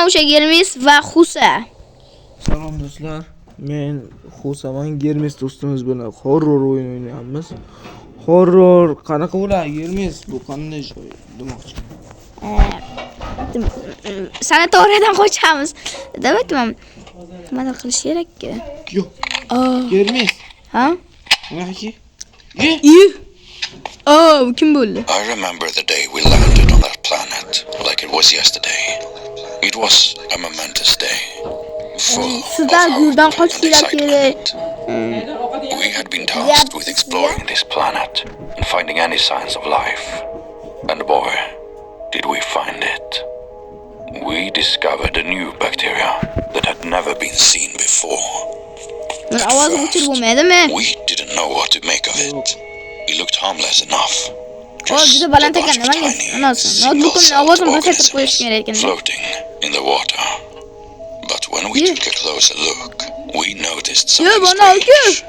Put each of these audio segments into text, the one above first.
o'sha Germes va Xusa. Salom do'stlar. Men Xusaman, Germes do'stimiz bilan horror o'yin o'ynayapmiz. Horror qanaqa bo'ladi? Germes bu qanday joy demoqchi. Sanatoriyadan qochamiz. Demakman, nima qilish kerak-ku? Yo'q. Germes. Ha? Nimaki? Kim bo'ldi? I remember the day we landed on that planet like it was yesterday. It was a momentous day. Full of Sizlar gurdan hope qochib and kerak. excitement. We had been tasked with exploring this planet and finding any signs of life. And boy, did we find it. We discovered a new bacteria that had never been seen before. Men ovoz o'chirib bo'lmaydimi? We didn't know what to make of it. It looked harmless enough. Juda baland ekan, nima emas. Notebook'imning ovozini pasaytirib qo'yish kerak ekan. Floating in the water. But when we took a closer look, we noticed something strange.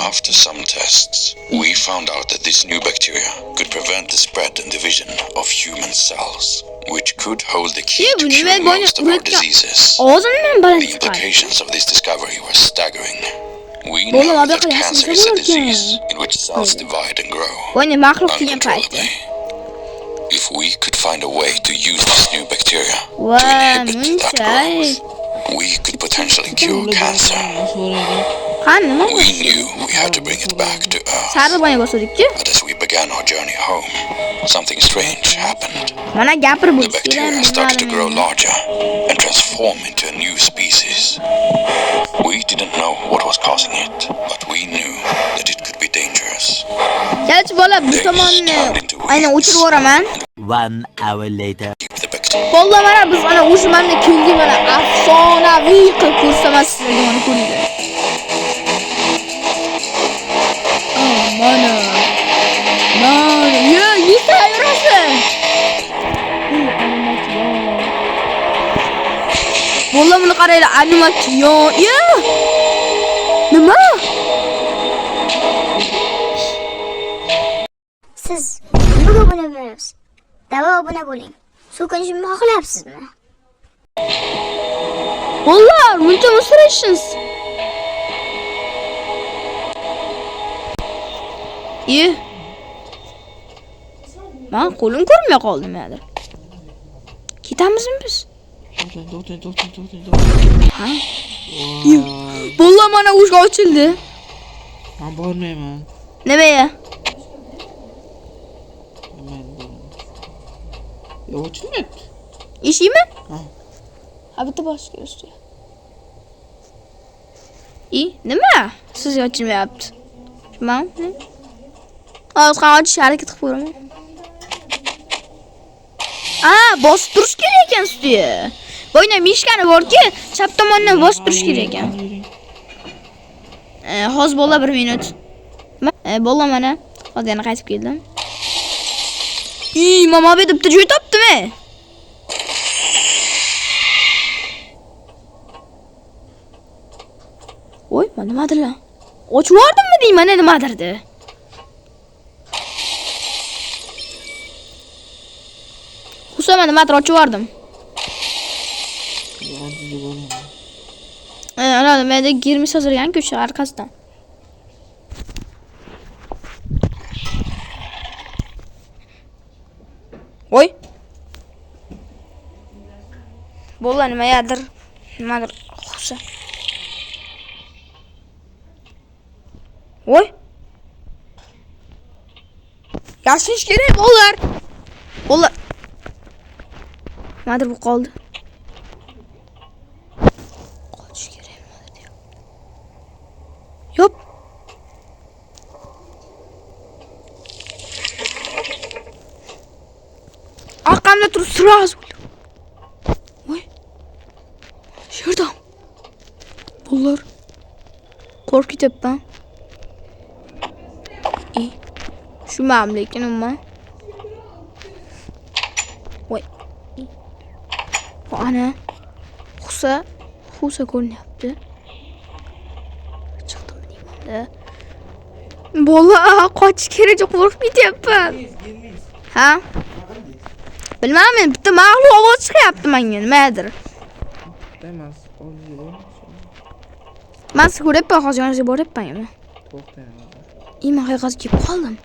After some tests, we found out that this new bacteria could prevent the spread and division of human cells, which could hold the key to cure most of our diseases. The implications of this discovery were staggering. We know that cancer is a disease in which cells divide and grow uncontrollably. If we could find a way to use this new bacteria to inhibit that growth, we could potentially cure cancer. We knew we had to bring it back to Earth. But as we began our journey home, something strange happened. The bacteria started to grow larger and transform into a new species. We didn't know what was causing it, but we knew that it could be dangerous. One hour later. The bacteria Vallahi mana biz ana o'sha menga keldi mana afsonaviy qilib ko'rsaman sizlarga mana ko'ringlar. Mana. Yurasan. Vallahi buni qaranglar, animatsion. Nima? Siz nimaga obuna bo'lasiz? Davo obuna bo'ling. So'kinishimni xohlayapsizmi? Vallahi buncha musrashsiz. Men qo'lim ko'rmay qoldim hozir. Ketamizmi biz? To'xtang. Ha? Vallahi mana o'sha ochildi. Men bormayman. Nimaga? Ochilmayapti. Eshikmi? Ha. Ha, bitta boshga ustiga. Nima? Sizga ochilmayapti. Tamam. Hozir qani ochish harakat qilib ko'raman. Bosib turish kerak ekan ustiga. Bo'yna mishkani borki, chap tomondan bosib turish kerak ekan. Hozir bo'la 1 minut. Bo'la mana. Hozir yana qaytib keldim. Mama be bitta joy topdimi? Voy, mana nimadirlar. Ochib yubordimmi deyman, nimadirdi. Xusaman nimadir ochib yubordim. Ana menda Germes yozilgan-ku o'sha orqasidan. Voy. Bo'la nimadir Xusa. Voy. Yashish kerak bo'lar. Nimadir bu qoldi. Qochish kerak nimadir. Yop. Arqamda turib sirasiz bo'ldi. Voy. Sherdam. Bunlar qo'rqib ketyapman. Shu mamlekin nima? Voy. Ana. Xusa ko'rinyapti. Chiqdimmi deyman-da. Bola, qochish kerak, qo'rqib ketyapman. Ha? Bilmadim, bitta mag'lub ovoz chiqyapti menga nimadir. Emas, hozir. Men ko'ryapman, hozir yoningizga boryapman. To'xtang. Men haqiqatga kelib qoldim.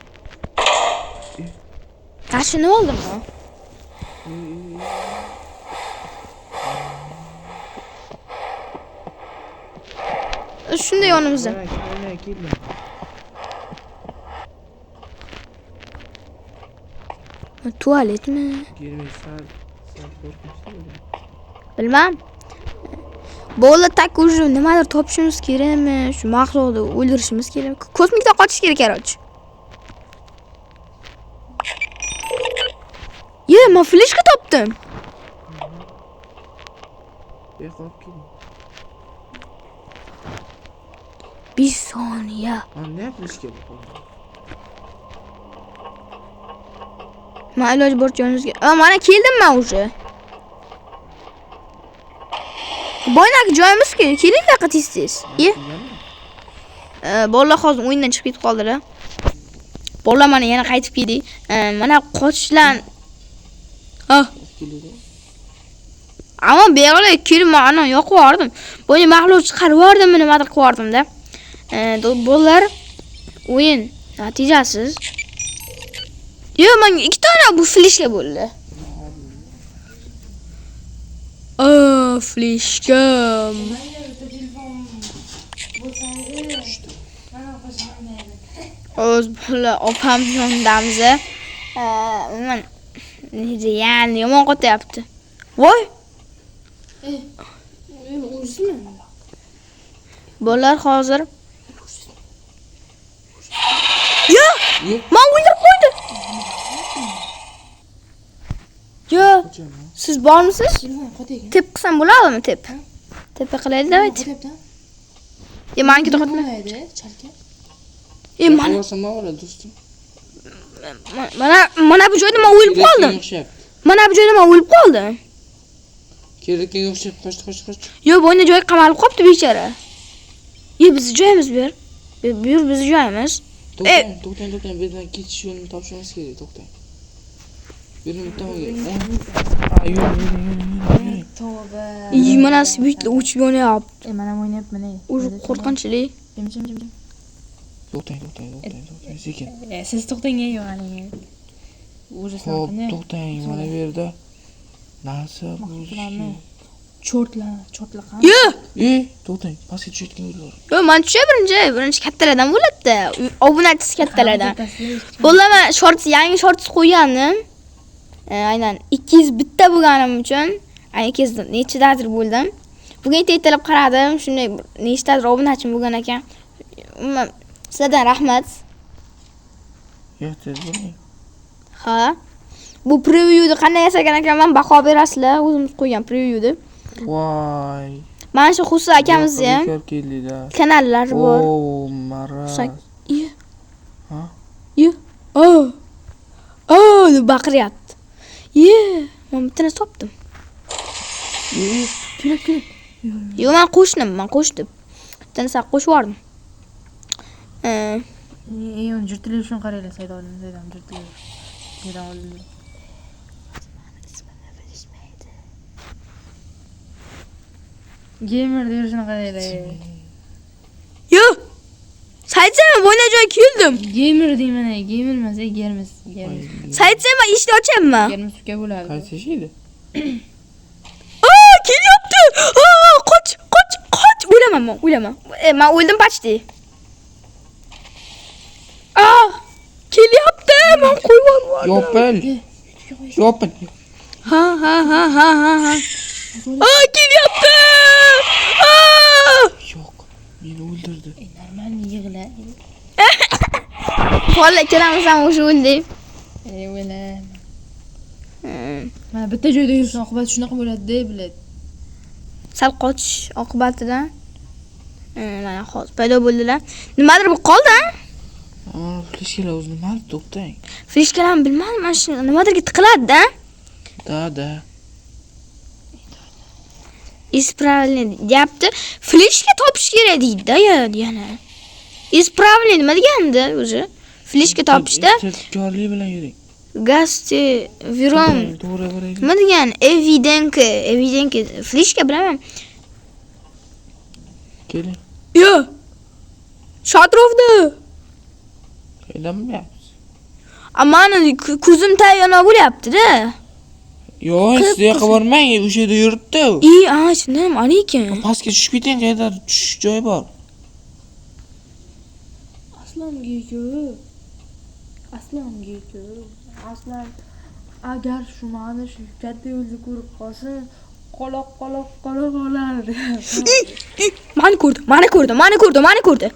Qancha nima oldim? Shunday yonimizda. Keldim. Tualetmi? Girmaysan. Sen qo'rqinchli. Bilmam. Bo'la tak уже nimadir topishimiz kerakmi? Shu mahluqni o'ldirishimiz kerakmi? Kosmikdan qochish kerak, короче. Men fleshka topdim. Qolib keling. 1 soniya. Mana fleshka bor. Men iloji boricha yoningizga. Mana keldim men уже. Boynak joyimiz kerak. Keling daqiqa tez-tez. Bolalar hozir o'yindan chiqib ketib qoldilar. Bolalar mana yana qaytib keldi. Mana qochishlar. Ammo beyoqlar kelib mana yoqib yubordim. Bo'yni mag'lub chiqarib yubordim, nimadir qilib yubordim-da. Bolalar o'yin natijasiz. Menga 2 dona bu fleshka bo'ldi. Fleshka. O'z bola opam yondamiz. Men yani yomon qotyapti. Voy. O'zimi. Bolalar hozir. Men o'ldirib qo'ydim. Siz bormisiz? Tep qilsam bo'ladimi, tep? Tepa qilaylik, davayt. Menga to'xtatma. Mana Nima bo'ladi, do'stim? mana bu joyda men o'lib qoldim. Mana bu joyda men o'lib qoldim. Kerakga o'xshab qoch. Bu o'yinda joy qamalib qolibdi bechora. Bizning joyimiz bu yer. Bu yer bizning joyimiz. To'xtang, bizdan ketish yo'lini topishimiz kerak, to'xtang. Benim to'g'ri. Yo'q. Tavba. Mana sibitlar o'chib yonyapti. Men ham o'ynayapman. O'zi qo'rqinchli. To'xtang, sekin. Siz to'xtang, yo'q. Xo'p, to'xtang, mana bu yerda narsa bo'lishi. Chortlar qani? To'xtang, pastga tushayotgan yo'llar. Men birinchi kattalardan bo'ladi-da. Obunachisi kattalardan. Bo'laman, yangi shorts qo'ygandim. Aynan 200 bitta bo'lganim uchun, 200 nechidadir bo'ldim. Bugun ertalab qaradim, shunday nechtadir obunachim bo'lgan ekan. Sizlardan rahmat. Tez bo'ling. Ha. Bu previewni qanday yasagan ekanman, baho berasizlar. O'zimiz qo'ygan previewni. Voy. Mana shu Xusa akamizni ham kanallari bor. Maraz. Deb baqiryapti. Men bittani topdim. Kelib. Men qo'shdim. Bittani saq qo'shib yubordim. Uni jurtlar uchun qaranglar, Saydam jurtlar. Neden oldu? Gamer derishini qaranglar. Saytsam bo'yna joy keldim. Gamer deyman, gamer emas, germis. Saytsam ishni ochyapman. Germis uka bo'ladi. Qaysi ish edi? Kelyapti. Qoch. O'laman. Men o'ldim почти. Kelyapti. Men qo'yib yubordim. Yopil. Ha. Kelyapti. Yo'q, meni o'ldirdi. Normal yig'la. Xo'la ikkalamiz ham o'sha o'ldik. O'la. Mana bitta joyda yursa oqibati shunaqa bo'ladi-da, biladi. Sal qochish oqibatidan mana hozir paydo bo'ldilar. Nimadir bu qoldi? Fleshkalar o'zi nima to'xtang. Fleshkalarni bilmadim, mana shu nimadirga tiqiladi-da. Da. Ispravlен deyapti. Fleshka topish kerak deydi-da yana. Ispravlен nima degandi o'zi? Fleshka topishda tezkorlik bilan yuring. Gasteviron. To'g'ri boraylik. Nima degan? Evidenki. Flishka bilaman. Keling. Yo. Shodrovda. Aylanmayapmiz. Amani ko'zim tayyorna bo'lyapti-da. Yo'q, hech yoqqa bormang, o'sha yerda yuribdi u. Shundan aleyküm. Pastga tushib keting, qayerda tushish joyi bor. Aslan agar shu mani shu katta yo'lda ko'rib qolsa, qoloq olardi. Mani ko'rdi.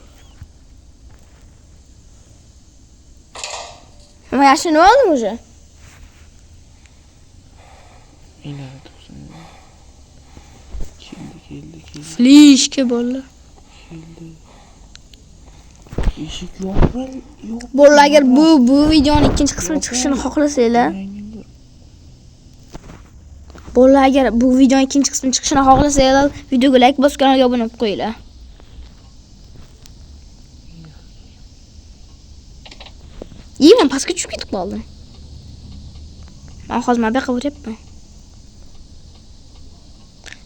Nima yaxshi nima oldim o'sha? Aylanib tursin. Keldi. Flishka bolalar. Eshik yo'q. Bolalar agar bu videoning ikkinchi qismi chiqishini xohlasanglar, videoga like bosib kanalga obuna bo'lib qo'yinglar. Men pastga tushib ketib qoldim. Men hozir mana bu yoqqa boryapman.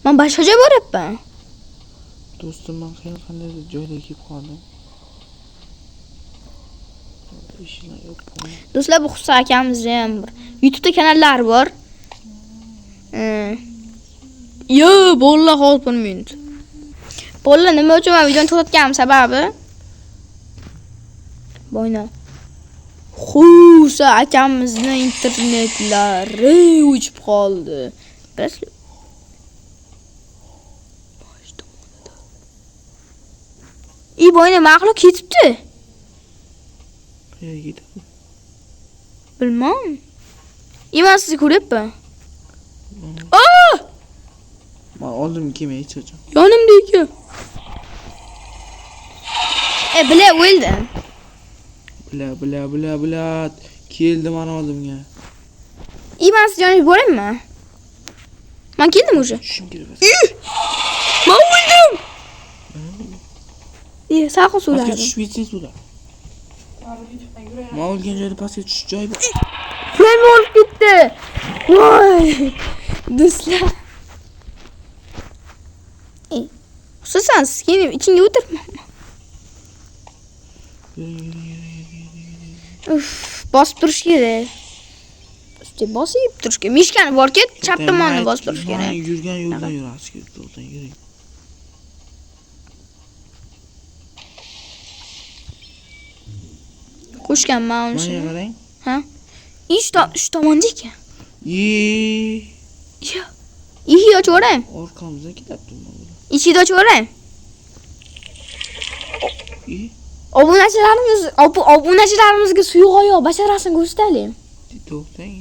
Men boshqa joyga boryapman. Do'stim, men qanday joyda kelib qoldim. Ishlar yo'q. Do'stlar, bu Husa akamizni ham YouTube'da kanallari bor. Bolalar hol bo'lmaydi. Bolalar nima uchun men videoni to'xtatganim sababi? Boyna. Husa akamizni internetlari o'chib qoldi. Bilasizmi? Boyna maqluq ketibdi. Qayerga ketdi? Bilmam. Men sizni ko'ryapman. Men oldimga kelmay hech-qachon. Yonimda ekan. Bila o'ldim. Bila. Keldi mana oldimga. Men siz yoningizga boraymi? Men keldim o'sha. Tushim kerak. Men o'ldim. Saqo so'radi. Pastga tushib ketsangiz ular. Men o'lgan joyda pastga tushish joyi bor. Men o'lib ketdi. Voy. Do'stlar. Xususan, sen ichingga o'tirma. Bosib turish kerak. Bosib turish kerak. Mishkani bor-ku, chap tomonni bosib turish kerak. Yurgan yo'ldan yurasiz kerak, yo'ldan yuring. Qo'shganman uni. Mana qarang. Ha? Shu tomonda ekan. Eshik ochib o'ray. Orqamizdan ketyapti mana. Eshikni ochib o'ray. Obunachilarimizga suyuq oyoq basharasini ko'rsataylik. To'xtang.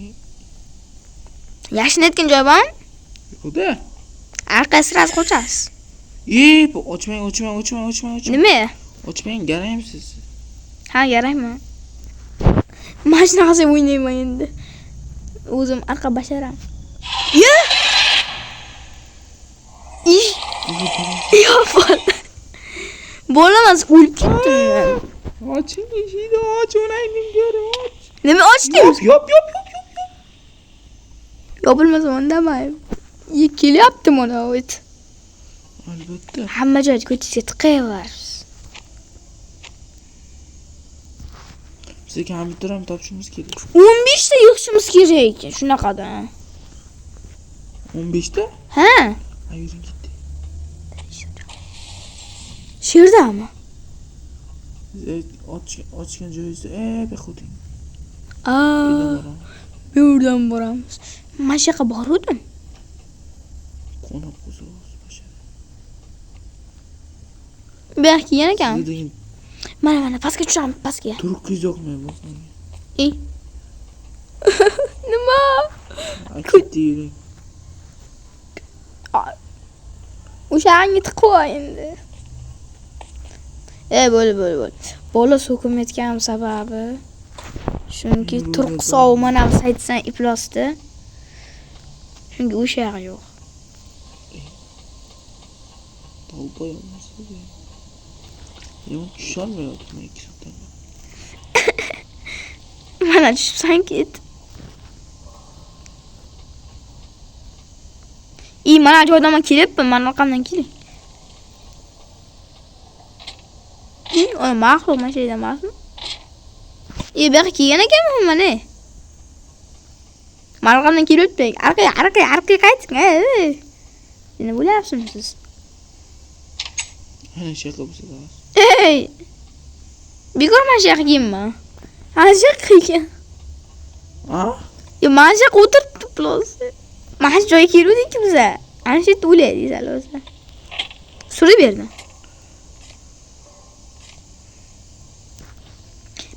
Yaxshi netgan joy bormi? Yo'q-da. Orqasi ras qochasiz. Bu ochmang. Nima? Ochmang, garangsiz. Ha, garangmi? Mashinasi o'ynayman endi. O'zim arqa basharam. Bo'lamas, o'lib ketdim. Oching eshikni, o'rayning ko'rib. Nima ochdingiz? Yop. Yopilmasa undamayman. Kelyapti mana o't. Albatta. Hamma joyga ko'chasiga tiqayverasiz. Bizga kompyuter ham topishimiz kerak. 15 ta yig'ishimiz kerak. Shunaqada. 15 ta? Ha? Yuring ketdi. Sherdami? Ochgan joyingizda, bu xuting. Bu yerdan boramiz. Mana shu yoqqa boruvdim. Qo'nib qo'ysiz boshqa. Bu yoqqa yana ekan. Mana pastga tushamiz, pastga. Turqiz yo'qmi bu? Nima? Ketdi yuring. O'shanga tiqib endi. Bo'l. Bola so'kinmayotganim sababi chunki turqsov mana bu saytdan iflosdi. Chunki o'sha yoq yo'q. Tolpa olmasa. Yo'q, tusholmayapman ikki soatdan. Mana tushibsan ket. Mana joydan men kelyapman, mana orqamdan keling. Oy, maxluq mana shayda maxluq. Bu yoqqa kelgan ekanman mana. Mana orqamdan kelyapti. Arqaga qayting. Nima bo'lyapsizmi siz? Ana shaqa bo'lsa da. Ey! Bekor mana shu yoqqa kelman. Mana shu yoqqa kelgan. Ha? Yo, mana shu yoqqa o'tiribdi plus. Mana shu joyga keldik biz. Ana shu yerda o'laydik o'zi. Surib berdim.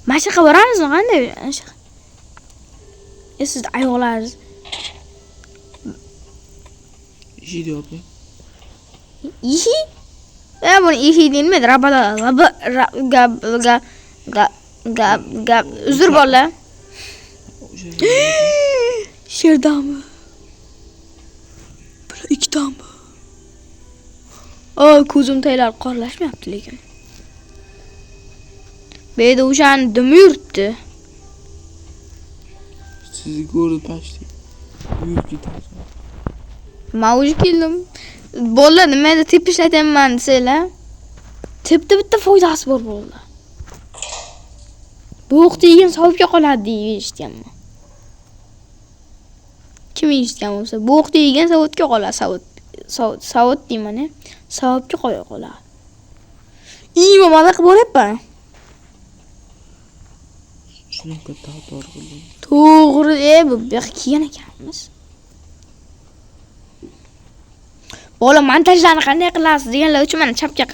Mana shu yoqqa boramizmi qanday? Ana shu. Siz oyoqlaringiz Ishi deyapti. ishi? Buni ishi deyilmaydi. Rabada gap uzr bola. Sherdami? Bular ikkitami? Ko'zim taylar qorlashmayapti lekin. Bu yerda o'shani dumi yuribdi. Sizni ko'rib pashti. Yurib ketasiz. Men o'zi keldim. Bolalar nimaga tepishlayapman desanglar. Tepda bitta foydasi bor bolalar. Bu vaqtda yegan savobga qoladi deb eshitganman. Kim eshitgan bo'lsa, bu vaqtda yegan savobga qoladi, savod deyman-a. Savobga qoladi. Mana qilib bo'lyapman. Shuni katta xato qildim. To'g'ri, bu yoqqa kelgan ekanmiz. Bola montajlarni qanday qilasiz deganlar uchun mana chapga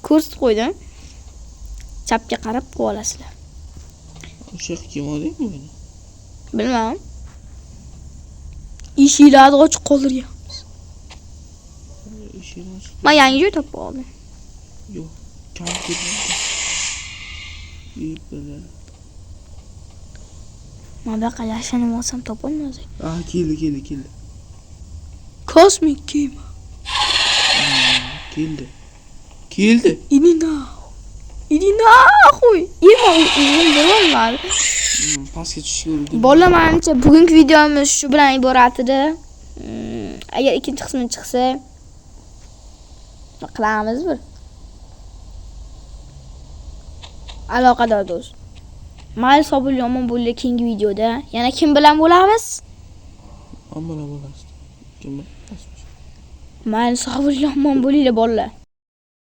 ko'rsatib qo'ydim. Chapga qarab qo'ya olasizlar. O'sha yoqqa kelmadingmi buni? Bilmadim. Eshiklarni ochiq qoldirganmiz. Eshikni ochib. Men yangi joy topib oldim. Yo'q, kam ketmadi. Yeplar. Men bu yoqqa yashanib olsam topolmas ekan. Keldi. Kosmik kema. Keldi. Idina. Qo'y. Bilmadim. Pastga tushishga urindim. Bolalar, menimcha bugungi videomiz shu bilan iborat edi. Agar ikkinchi qismi chiqsa, qilamiz bir. Aloqador do'st. Mayli sobul yomon bo'ldi keyingi videoda. Yana kim bilan bo'lamiz? Hamma bo'lasiz. Kim bilan? Mayli sobul yomon bo'linglar bolalar.